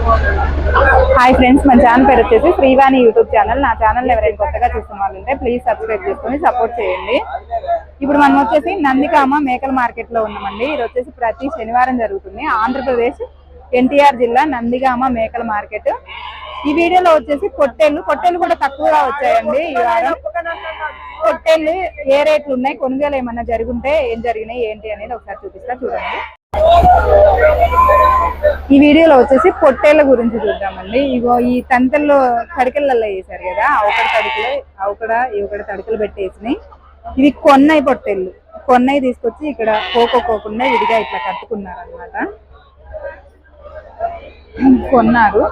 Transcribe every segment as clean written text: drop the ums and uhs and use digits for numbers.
Hi friends, మన channel పేరు వచ్చేసి శ్రీవాణి యూట్యూబ్ ఛానల్. నా ఛానల్ ఎవరైనా కొత్తగా చూస్తున్న వాళ్ళు ఉంటే ప్లీజ్ సబ్స్క్రైబ్ చేసుకొని సపోర్ట్ చేయండి. ఇప్పుడు మనం వచ్చేసి నందిగామ మేకల మార్కెట్ లో ఉన్నామండి. ఇది వచ్చేసి ప్రతి శనివారం జరుగుతుంది. ఆంధ్రప్రదేశ్ ఎన్టీఆర్ జిల్లా నందిగామ మేకల మార్కెట్. ఈ వీడియోలో వచ్చేసి పొట్టేళ్ళు కూడా తక్కువగా వచ్చాయండి ఈ వారం. పొట్టేళ్ళు ఏ రేట్లు ఉన్నాయి, కొనుగోలు ఏమన్నా జరుగుంటే ఏం జరిగినాయి ఏంటి అనేది ఒకసారి చూపిస్తా, చూడండి. ఈ వీడియోలో వచ్చేసి పొట్టేళ్ల గురించి చూద్దామండి. ఇగో ఈ తంతల్లో తడికలలో వేసారు కదా, ఒకటి తడికలు పెట్టేసినాయి. ఇవి కొన్నయి పొట్టేళ్ళు, కొన్నయి తీసుకొచ్చి ఇక్కడ కోకోకుండా విడిగా ఇట్లా కట్టుకున్నారు అనమాట. కొన్నారు,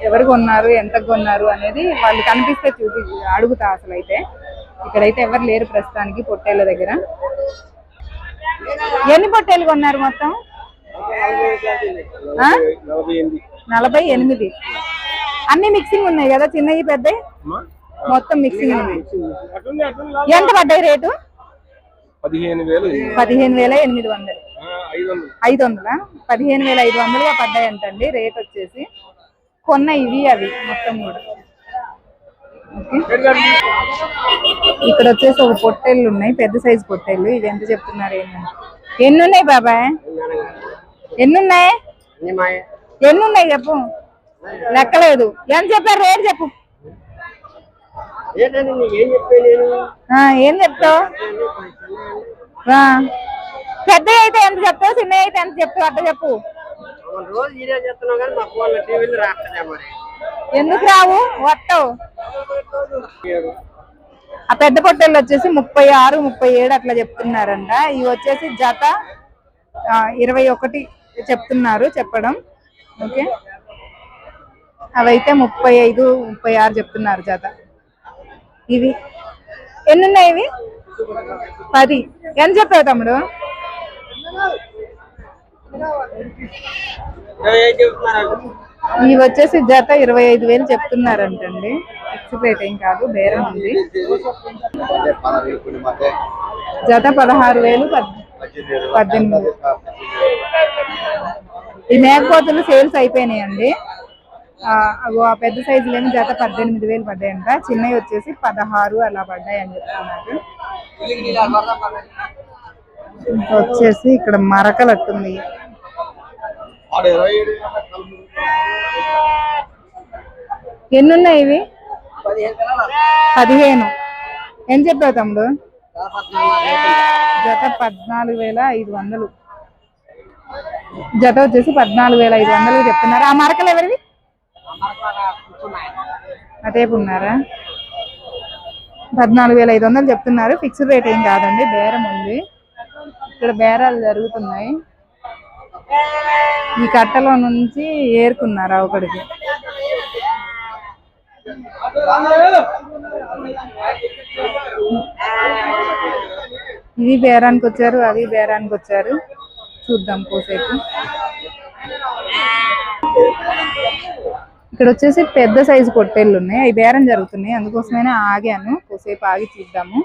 ఎవరు కొన్నారు, ఎంత కొన్నారు అనేది వాళ్ళు కనిపిస్తే అడుగుతా. అసలు అయితే ఇక్కడైతే ఎవరు లేరు ప్రస్తుతానికి పొట్టేళ్ల దగ్గర. ఎన్ని పొట్టేళ్ళు కొన్నారు మొత్తం? 48. అన్ని మిక్సింగ్ ఉన్నాయి కదా, చిన్నవి పెద్దవి మొత్తం మిక్సింగ్ ఉన్నాయి. ఎంత పడ్డాయి రేటు? 15,800. 15,800. 500. 15,500గా పడ్డాయి అంటండి రేట్ వచ్చేసి. కొన్న ఇవి అవి మొత్తం కూడా. ఇక్కడ వచ్చేసి ఒక పొట్టేళ్ళు ఉన్నాయి, పెద్ద సైజు పొట్టేళ్ళు. ఇవి ఎంత చెప్తున్నారు? ఎన్ని ఉన్నాయి బాబాయ్? ఎన్నున్నాయి చెప్పు, లెక్కలేదు. ఎంత చెప్పారు రేటు చెప్పు. ఏం చెప్తావు? పెద్ద అయితే ఎంత చెప్తావు, చిన్న అయితే ఎంత చెప్తావు అట్లా చెప్పు. ఎందుకు రావు, వస్తావు. ఆ పెద్ద పొట్టేళ్ళు వచ్చేసి 36, 37 అట్లా చెప్తున్నారంట. ఇవి వచ్చేసి జత 21 చెప్తున్నారు చెప్పడం. ఓకే, అవైతే 35, 36 చెప్తున్నారు జత. ఇవి ఎన్ని ఉన్నాయి? ఇవి 10. ఎంత చెప్పావు తమ్ముడు? 28 ఇవి వచ్చేసి జత 25,000 చెప్తున్నారంటండి. ఫిక్స్ రేట్ ఏం కాదు, బేరం ఉంది. జత 16,000, 18,000. ఈ మేకపోతులు సేల్స్ అయిపోయినాయండి. ఆ పెద్ద సైజులేమో జత 18,000 పడ్డాయంట. చిన్నవి వచ్చేసి 16 అలా పడ్డాయి అని చెప్తున్నారు. ఇంకా వచ్చేసి ఇక్కడ మరకలట్టుంది. ఎన్నున్నాయి ఇవి? 15. ఏం చెప్పావు తమ్ముడు? జత 14,500. జత వచ్చేసి 14,500 చెప్తున్నారు. ఆ మరకలు ఎవరివి? అటేపు ఉన్నారా? 14,500 చెప్తున్నారు. ఫిక్స్డ్ రేట్ ఏం కాదండి, బేరం ఉంది. ఇక్కడ బేరాలు జరుగుతున్నాయి. ఈ కట్టలో నుంచి ఏరుకున్నారా ఒకడికి. ఇవి బేరానికి వచ్చారు, అవి బేరానికి వచ్చారు. చూద్దాం కోసేపు. ఇక్కడ వచ్చేసి పెద్ద సైజు పొట్టేళ్ళు ఉన్నాయి, అవి బేరం జరుగుతున్నాయి. అందుకోసమైనా ఆగాను, కోసేపు ఆగి చూద్దాము.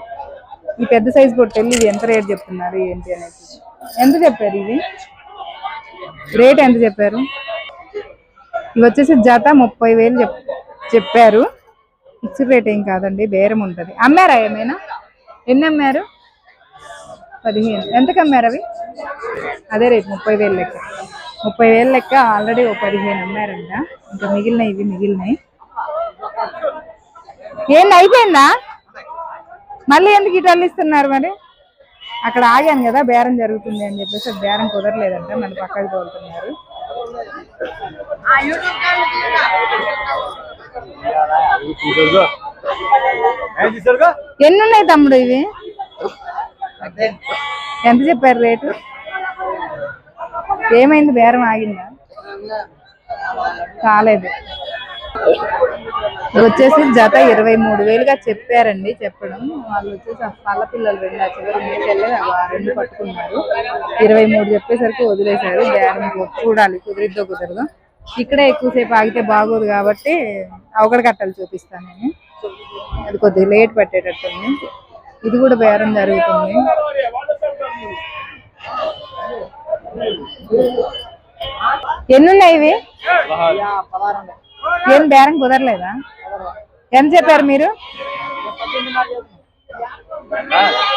ఈ పెద్ద సైజు పొట్టేళ్ళు ఇవి ఎంత రేట్ చెప్తున్నారు ఏంటి అనేది. ఎంత చెప్పారు ఇవి? రేట్ ఎంత చెప్పారు? ఇవి వచ్చేసి జత 30,000 చెప్పారు. ఫిక్స్డ్ రేట్ ఏం కాదండి, బేరం ఉంటుంది. అమ్మారా ఏమైనా? ఎన్ని అమ్మారు? 15. ఎంతకు అమ్మారు అవి? అదే రేట్ 30,000 లెక్క. 30,000 లెక్క ఆల్రెడీ 15 అమ్మారంట. ఇంకా మిగిలినాయి. ఏంటి అయిపోయిందా? మళ్ళీ ఎందుకు ఇటు ఇస్తున్నారు మరి? అక్కడ ఆగాను కదా, బేరం జరుగుతుంది అని చెప్పేసి బేరం కుదరలేదంట, మళ్ళీ పక్కకి తోలుతున్నారు. ఎన్ని ఉన్నాయి తమ్ముడు ఇవి? ఎంత చెప్పారు రేటు? ఏమైంది, బేరం ఆగిందా? కాలేదు. వచ్చేసి జత 23,000గా చెప్పారండి. చెప్పడం వాళ్ళు వచ్చేసి ఆ పళ్ళ పిల్లలు 2 చివరి మీకెళ్ళి 2 పట్టుకున్నారు. 23 చెప్పేసరికి వదిలేశారు. బేరం చూడాలి, కుదిరిద్దో కుదరదో. ఇక్కడే ఎక్కువసేపు ఆగితే బాగోదు కాబట్టి అవగడ కట్టలు చూపిస్తాను నేను. అది కొద్దిగా లేట్ పెట్టేటట్టుంది. ఇది కూడా బేరం జరుగుతుంది. ఎన్ని ఉన్నాయి ఇవి? 16. ఏం బేరం కుదరలేదా? ఎంత చెప్పారు మీరు?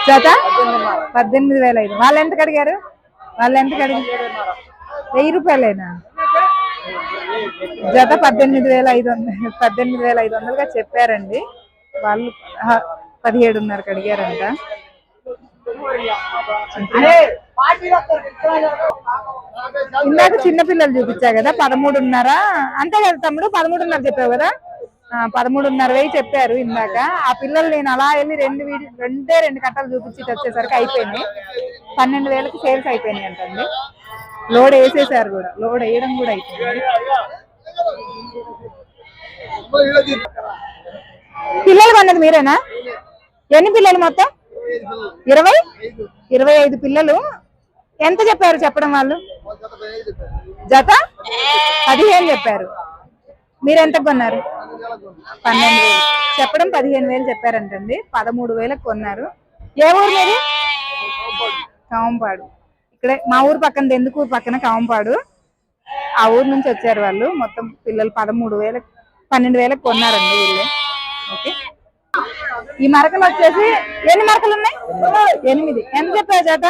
జత 18,500. వాళ్ళు ఎంతకు అడిగారు? వాళ్ళు ఎంతకు అడిగారు? 1000 రూపాయలేనా? జత 18,500 18,500గా చెప్పారండి. వాళ్ళు 17,500కి అడిగారంట. ఇందాక చిన్నపిల్లలు చూపించా కదా 13,500 అంతే కదా తమ్ముడు? 13,500 చెప్పావు కదా? 13,500 చెప్పారు ఇందాక. ఆ పిల్లలు నేను అలా వెళ్ళి రెండు కట్టలు చూపించి వచ్చేసరికి అయిపోయినాయి. 12,000కి సేల్స్ అయిపోయినాయి అంటండి. లోడ్ వేసేసారు కూడా, లోడ్ వేయడం కూడా అయిపోయింది. పిల్లలు కొన్నది మీరేనా? ఎన్ని పిల్లలు మొత్తం? 25 పిల్లలు. ఎంత చెప్పారు చెప్పడం వాళ్ళు? జత 15 చెప్పారు. మీరు ఎంతకు కొన్నారు? 12,000 చెప్పడం 15,000 చెప్పారంటండి. 13,000కి కొన్నారు. ఏ ఊరు మీది? కావంపాడు. ఇక్కడే మా ఊరు పక్కన, ఎందుకూరు పక్కన కావంపాడు. ఆ ఊరు నుంచి వచ్చారు వాళ్ళు. మొత్తం పిల్లలు 12,000కి కొన్నారండి వీళ్ళు. ఓకే. ఈ మరకలు వచ్చేసి ఎన్ని మరకలు ఉన్నాయి? 8. ఎంత చెప్పారు జత?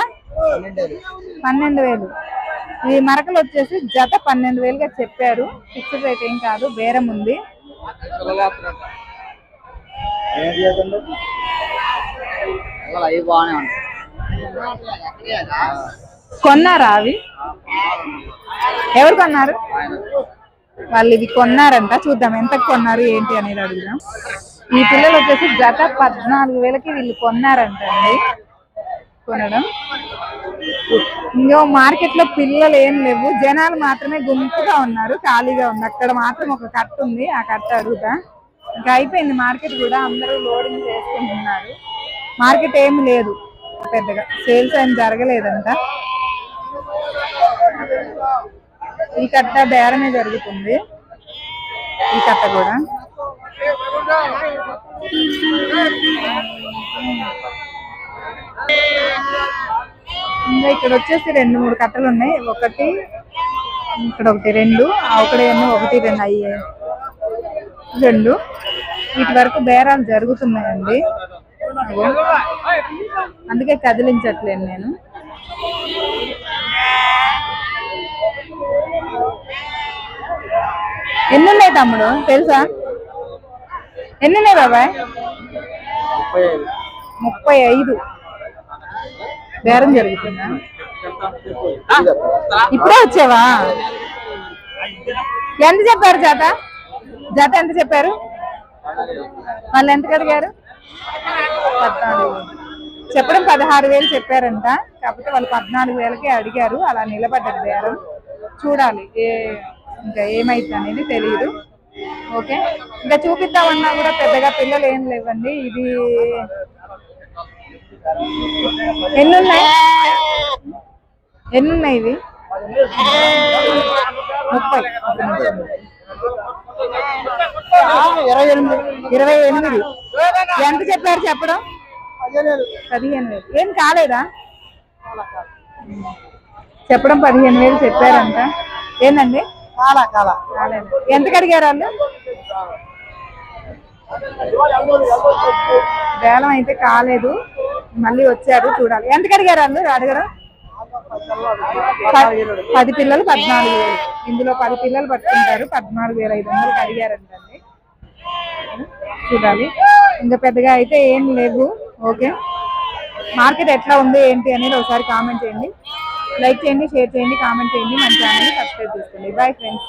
12,000. ఈ మరకలు వచ్చేసి జత 12,000గా చెప్పారు. ఫిక్స్డ్ రేట్ ఏం కాదు, బేరం ఉంది. కొన్నారా అవి? ఎవరు కొన్నారు? వాళ్ళు ఇవి కొన్నారంట. చూద్దాం ఎంతకు కొన్నారు ఏంటి అనేది అడుగుదాం. ఈ పిల్లలు వచ్చేసి జత 14,000కి వీళ్ళు కొన్నారంటండి. కొనడం ఇంకో మార్కెట్ లో పిల్లలు ఏం లేవు, జనాలు మాత్రమే గుంపుగా ఉన్నారు, ఖాళీగా ఉంది. అక్కడ మాత్రం ఒక కట్ట ఉంది, ఆ కట్ట అడుగుతా. ఇంకా అయిపోయింది మార్కెట్ కూడా, అందరూ లోడింగ్ చేసుకుంటున్నారు. మార్కెట్ ఏమి లేదు పెద్దగా, సేల్స్ ఏం జరగలేదంట. ఈ కట్ట బేరమే జరుగుతుంది, ఈ కట్ట కూడా. ఇంకా ఇక్కడ వచ్చేసి 2-3 కట్టలు ఉన్నాయి. ఒకటి ఇక్కడ, ఒకటి 2, ఒకడేమో 1, 2 అయ్యే 2. వీటి వరకు బేరాలు జరుగుతున్నాయండి. అందుకే కదిలించట్లేను నేను. ఎన్ని ఉన్నాయి తమ్ముడు తెలుసా? ఎన్ని ఉన్నాయి బాబాయ్? 35. బేరం జరుగుతుందా? ఇప్పుడే వచ్చావా? ఎంత చెప్పారు జత? జత ఎంత చెప్పారు? వాళ్ళు ఎంతకు అడిగారు? 14,000. చెప్పడం 16,000 చెప్పారంట. కాకపోతే వాళ్ళు 14,000కే అడిగారు. అలా నిలబడ్డది బేరం. చూడాలి ఇంకా ఏమైతే అనేది తెలియదు. ఓకే. ఇంకా చూపిద్దామన్నా కూడా పెద్దగా పిల్లలు ఏం లేవండి. ఇది ఎన్నున్నాయి ఇవి? 30. 28. ఎంత చెప్పారు చెప్పడం? 15,000. ఏం కాలేదా? చెప్పడం 15,000 చెప్పారంట. ఏందండి? కాలేదు. ఎంతకు అడిగారు వాళ్ళు? వేలం అయితే కాలేదు, మళ్ళీ వచ్చారు. చూడాలి ఎంతకు అడిగారు వాళ్ళు. అడగడం 10 పిల్లలు 14,000. ఇందులో 10 పిల్లలు పట్టుకుంటారు. 14,500కి అడిగారంటండి. చూడాలి. ఇంకా పెద్దగా అయితే ఏం లేవు. ఓకే. మార్కెట్ ఎట్లా ఉంది ఏంటి అనేది ఒకసారి కామెంట్ చేయండి, లైక్ చేయండి, షేర్ చేయండి, కామెంట్ చేయండి, మన ఛానల్ని సబ్స్క్రైబ్ చేసుకోండి. Bye friends.